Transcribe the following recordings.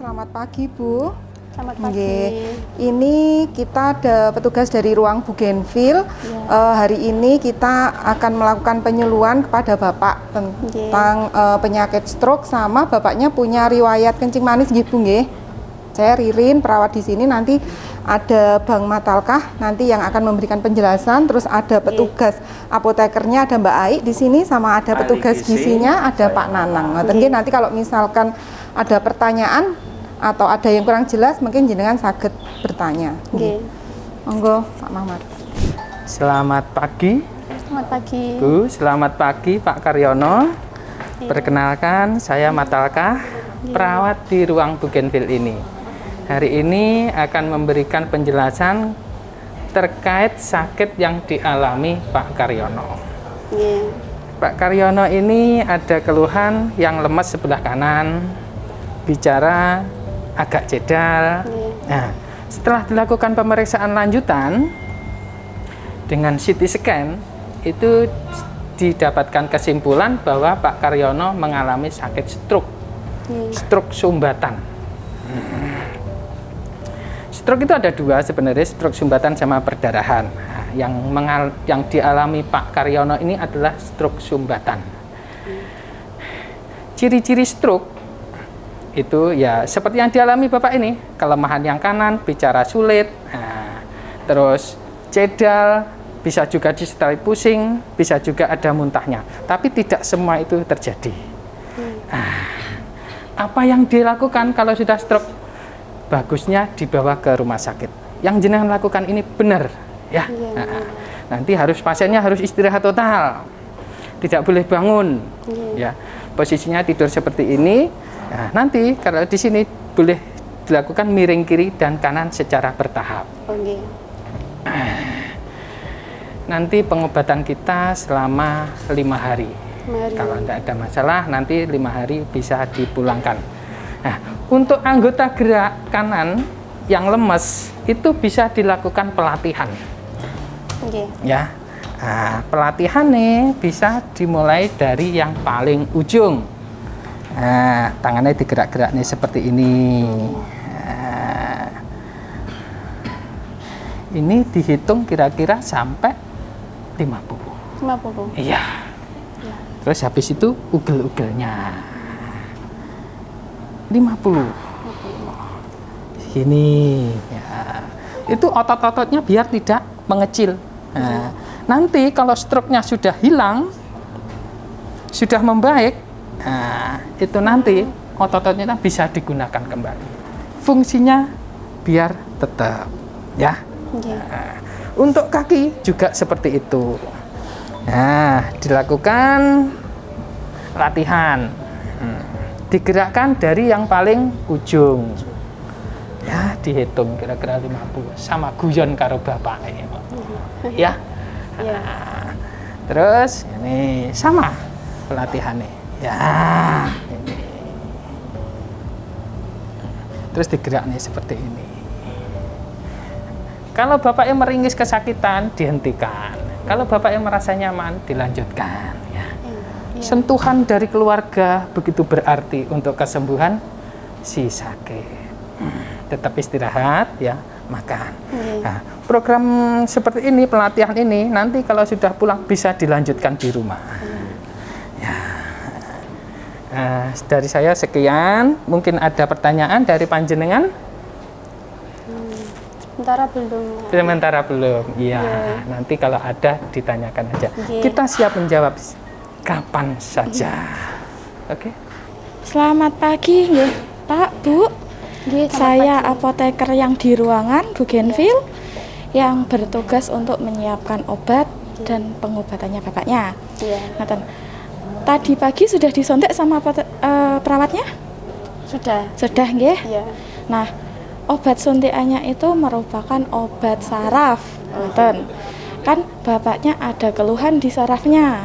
Selamat pagi, Bu. Selamat pagi. Nggih. Ini kita ada petugas dari ruang Bougainville. Hari ini kita akan melakukan penyuluhan kepada Bapak tentang penyakit stroke, sama Bapaknya punya riwayat kencing manis, nggih, Bu, nggih. Saya Ririn, perawat di sini. Nanti ada Bang Matalkah nanti yang akan memberikan penjelasan, terus ada petugas apotekernya, ada Mbak Ai di sini, sama ada petugas gizinya, ada Pak Nanang. Nanti kalau misalkan ada pertanyaan atau ada yang kurang jelas, mungkin jenengan sakit bertanya. Monggo, Pak Mamat. Selamat pagi. Selamat pagi. Bu, selamat pagi Pak Karyono. Perkenalkan, saya Matalkah, perawat di ruang Bougainville ini. Hari ini akan memberikan penjelasan terkait sakit yang dialami Pak Karyono. Pak Karyono ini ada keluhan yang lemas sebelah kanan, bicara agak jedal. Nah, setelah dilakukan pemeriksaan lanjutan dengan CT scan, itu didapatkan kesimpulan bahwa Pak Karyono mengalami sakit stroke, stroke sumbatan. Stroke itu ada dua sebenarnya, stroke sumbatan sama perdarahan. Nah, yang dialami Pak Karyono ini adalah stroke sumbatan. Ciri-ciri stroke itu ya seperti yang dialami Bapak ini, kelemahan yang kanan, bicara sulit, terus jedal, bisa juga disertai pusing, bisa juga ada muntahnya. Tapi tidak semua itu terjadi. Apa yang dilakukan kalau sudah stroke? Bagusnya dibawa ke rumah sakit. Yang jenengan lakukan ini benar, ya. Nanti pasiennya harus istirahat total, tidak boleh bangun, ya. Posisinya tidur seperti ini. Nah, nanti kalau di sini boleh dilakukan miring kiri dan kanan secara bertahap. Nanti pengobatan kita selama 5 hari. Kalau tidak ada masalah, nanti 5 hari bisa dipulangkan. Nah, untuk anggota gerak kanan yang lemes itu bisa dilakukan pelatihan. Ya, pelatihan nih bisa dimulai dari yang paling ujung. Nah, tangannya digerak-gerak nih seperti ini. Ini dihitung kira-kira sampai 50. 50. Iya. Terus habis itu ugel-ugelnya 50. Sini ya. Itu otot-ototnya biar tidak mengecil. Nah, nanti kalau stroke-nya sudah hilang, sudah membaik, itu nanti otot-ototnya bisa digunakan kembali. Fungsinya biar tetap, ya. Untuk kaki juga seperti itu. Nah, dilakukan latihan. Digerakkan dari yang paling ujung. Ya, dihitung kira-kira 50 sama guyon karo bapak ini. Ya. Terus ini sama pelatihannya. Ya. Ini. Terus digeraknya seperti ini. Kalau bapaknya meringis kesakitan, dihentikan. Kalau bapaknya merasa nyaman, dilanjutkan. Sentuhan dari keluarga begitu berarti untuk kesembuhan si sakit. Tetap istirahat, ya, makan. Nah, program seperti ini, pelatihan ini, nanti kalau sudah pulang bisa dilanjutkan di rumah. Ya. Dari saya sekian. Mungkin ada pertanyaan dari panjenengan? Sementara belum. Iya. Nanti kalau ada ditanyakan aja. Kita siap menjawab kapan saja. Oke. Selamat pagi, Pak, Bu. Saya apoteker yang di ruangan Bougainville yang bertugas untuk menyiapkan obat dan pengobatannya bapaknya. Tadi pagi sudah disontek sama perawatnya? Sudah, nggih? Nah, obat suntikannya itu merupakan obat saraf. Kan bapaknya ada keluhan di sarafnya.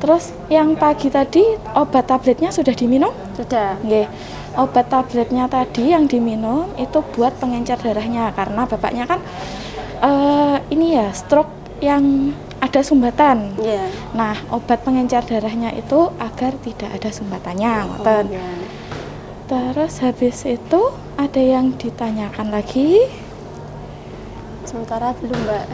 Terus yang pagi tadi obat tabletnya sudah diminum? Sudah. Nggih. Obat tabletnya tadi yang diminum itu buat pengencer darahnya karena bapaknya kan ini ya stroke yang ada sumbatan. Nah, obat pengencer darahnya itu agar tidak ada sumbatannya. Terus habis itu ada yang ditanyakan lagi? Sementara belum, Mbak.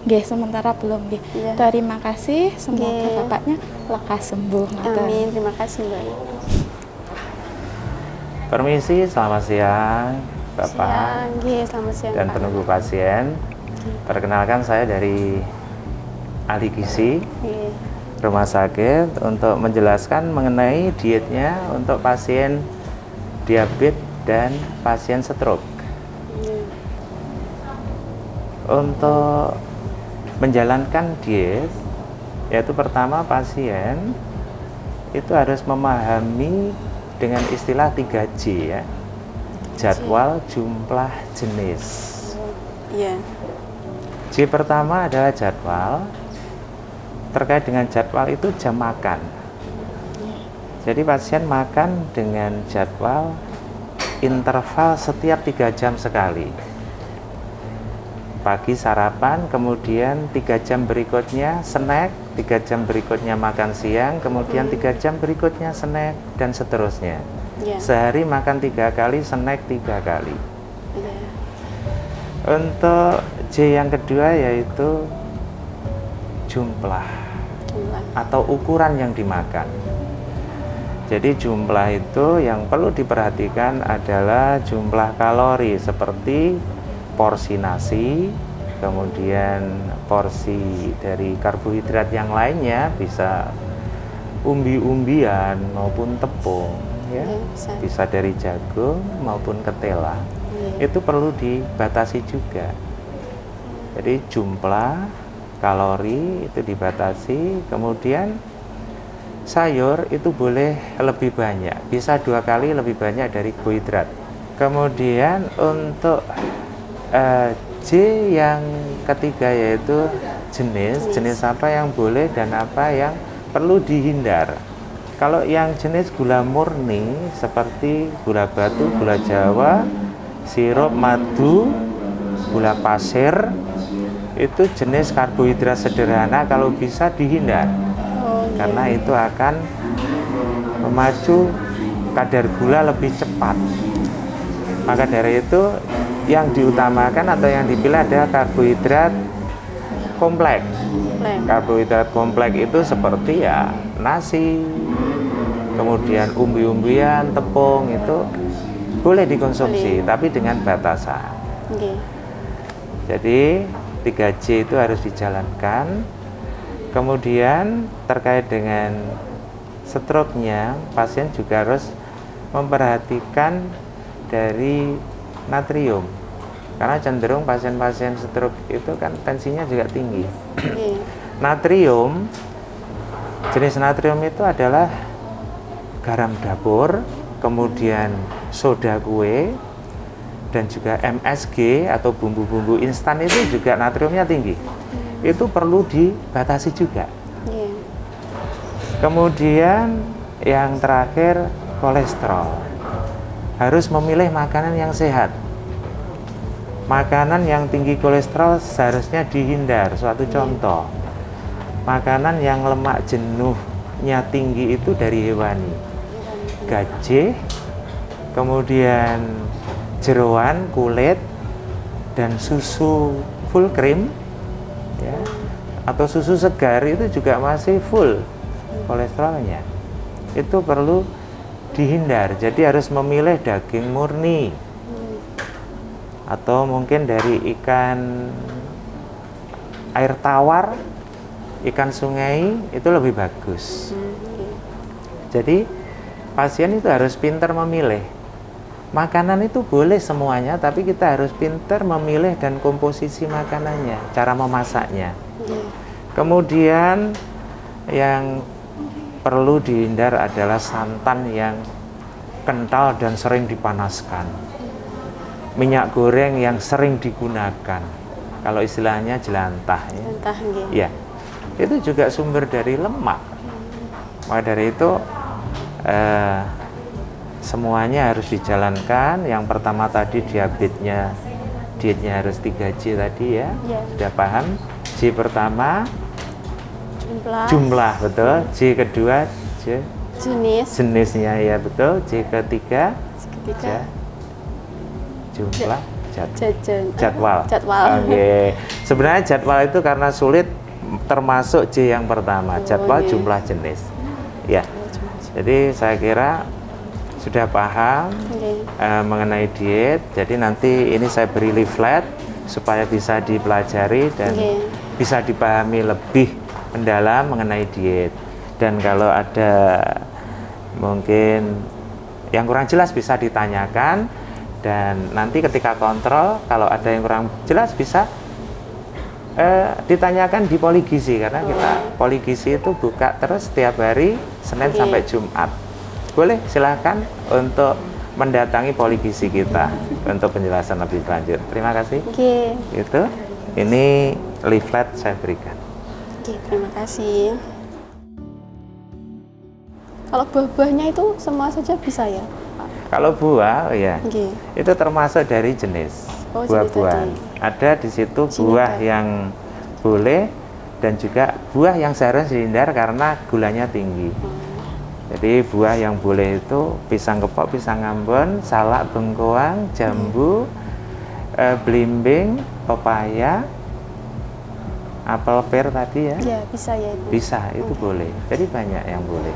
Nggih, sementara belum nggih. Iya. Terima kasih, semoga Nggih. bapaknya lekas sembuh. Ngaten. Amin, terima kasih, Mbak. Permisi, selamat siang Bapak Siang, nggih, selamat siang, dan Pak. penunggu pasien. Perkenalkan, saya dari ahli gizi Nggih. rumah sakit untuk menjelaskan mengenai dietnya untuk pasien diabetes dan pasien stroke. Nggih. Untuk menjalankan diet, yaitu pertama pasien itu harus memahami dengan istilah 3J ya. Jadwal, jumlah, jenis. Iya. J pertama adalah jadwal. Terkait dengan jadwal itu jam makan. Jadi pasien makan dengan jadwal interval setiap 3 jam sekali. Pagi sarapan, kemudian 3 jam berikutnya snack, 3 jam berikutnya makan siang, kemudian 3 jam berikutnya snack, dan seterusnya. Iya. Sehari makan 3 kali, snack 3 kali. Iya. Untuk J yang kedua yaitu jumlah Jumlah. atau ukuran yang dimakan. Jadi jumlah itu yang perlu diperhatikan adalah jumlah kalori seperti porsi nasi, kemudian porsi dari karbohidrat yang lainnya, bisa umbi-umbian maupun tepung ya, Bisa. bisa dari jagung maupun ketela. Iya. Itu perlu dibatasi juga. Jadi jumlah kalori itu dibatasi, kemudian sayur itu boleh lebih banyak, bisa 2 kali lebih banyak dari karbohidrat. Kemudian untuk J yang ketiga yaitu jenis apa yang boleh dan apa yang perlu dihindar. Kalau yang jenis gula murni seperti gula batu, gula jawa, sirup, madu, gula pasir, itu jenis karbohidrat sederhana kalau bisa dihindar. Karena itu akan memacu kadar gula lebih cepat. Maka dari itu yang diutamakan atau yang dipilih adalah karbohidrat kompleks. Karbohidrat kompleks itu seperti ya nasi, kemudian umbi-umbian, tepung, itu boleh dikonsumsi, tapi dengan batasan. Oke. Jadi 3J itu harus dijalankan. Kemudian terkait dengan stroke-nya, pasien juga harus memperhatikan dari natrium, karena cenderung pasien-pasien stroke itu kan tensinya juga tinggi. Oke. Natrium, jenis natrium itu adalah garam dapur, kemudian soda kue, dan juga MSG atau bumbu-bumbu instan itu juga natriumnya tinggi. Itu perlu dibatasi juga. Iya. Kemudian yang terakhir, kolesterol. Harus memilih makanan yang sehat. Makanan yang tinggi kolesterol seharusnya dihindar. Suatu contoh, makanan yang lemak jenuhnya tinggi itu dari hewani. Gajih, kemudian jeroan, kulit, dan susu full cream ya, atau susu segar itu juga masih full kolesterolnya. Itu perlu dihindar. Jadi harus memilih daging murni atau mungkin dari ikan air tawar, ikan sungai, itu lebih bagus. Jadi pasien itu harus pintar memilih. Makanan itu boleh semuanya, tapi kita harus pintar memilih dan komposisi makanannya, cara memasaknya. Kemudian yang perlu dihindar adalah santan yang kental dan sering dipanaskan. Minyak goreng yang sering digunakan. Kalau istilahnya jelantah ya. Jelantah, nggih. Ya. Itu juga sumber dari lemak. Maka dari itu semuanya harus dijalankan. Yang pertama tadi dietnya harus 3J tadi ya. Ya. Sudah paham? J pertama Jumlah. jumlah, betul. J kedua Jenis. jenisnya ya, betul. J ketiga Tiga. Jumlah Jajan. jadwal. Jadwal. Oke. Sebenarnya jadwal itu karena sulit termasuk J yang pertama. Jadwal iya. jumlah jenis. Ya. Jadi saya kira sudah paham Oke. mengenai diet. Jadi nanti ini saya beri leaflet supaya bisa dipelajari dan Oke. bisa dipahami lebih mendalam mengenai diet. Dan kalau ada mungkin yang kurang jelas bisa ditanyakan, dan nanti ketika kontrol kalau ada yang kurang jelas bisa ditanyakan di Poligizi, karena kita Poligizi itu buka terus setiap hari Senin Oke. sampai Jumat. Boleh silahkan untuk mendatangi Poligizi kita untuk penjelasan lebih lanjut. Terima kasih. Oke. Itu ini leaflet saya berikan. Oke, terima kasih. Kalau buah-buahnya itu semua saja bisa ya, Pak? Kalau buah, oh ya, Oke. itu termasuk dari jenis Oh, buah-buahan. jenis Ada di situ Sini buah ada. yang boleh dan juga buah yang seharusnya dihindar karena gulanya tinggi. Jadi buah yang boleh itu pisang kepok, pisang ambon, salak bengkoang, jambu, belimbing, pepaya, apel pear tadi ya. Ya, bisa ya, Ibu. Bisa, itu boleh. Jadi banyak yang boleh.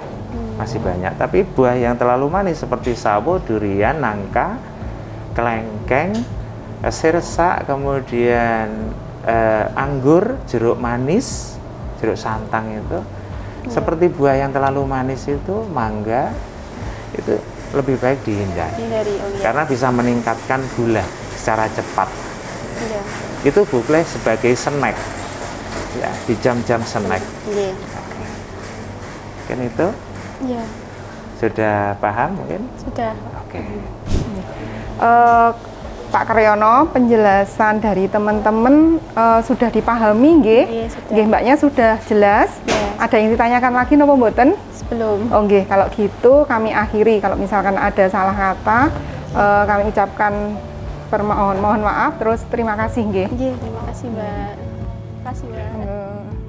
Masih banyak. Tapi buah yang terlalu manis seperti sawo, durian, nangka, kelengkeng, sirsak, kemudian anggur, jeruk manis, jeruk santang itu. Seperti buah yang terlalu manis itu, mangga, itu lebih baik dihindari. Hindari, oh iya. Karena bisa meningkatkan gula secara cepat. Iya. Itu boleh sebagai snack. Ya, di jam-jam snack. Iya. Mungkin itu Iya, sudah paham mungkin? sudah. Oke. Pak Karyono, penjelasan dari teman-teman sudah dipahami nggih? Iya, sudah. Nggih, Mbaknya sudah jelas. Iya. Ada yang ditanyakan lagi napa mboten? Sebelum. Oh nggih, kalau gitu kami akhiri. Kalau misalkan ada salah kata, kami ucapkan mohon maaf, terus terima kasih nggih. Iya, terima kasih, Mbak. Terima kasih, Mbak.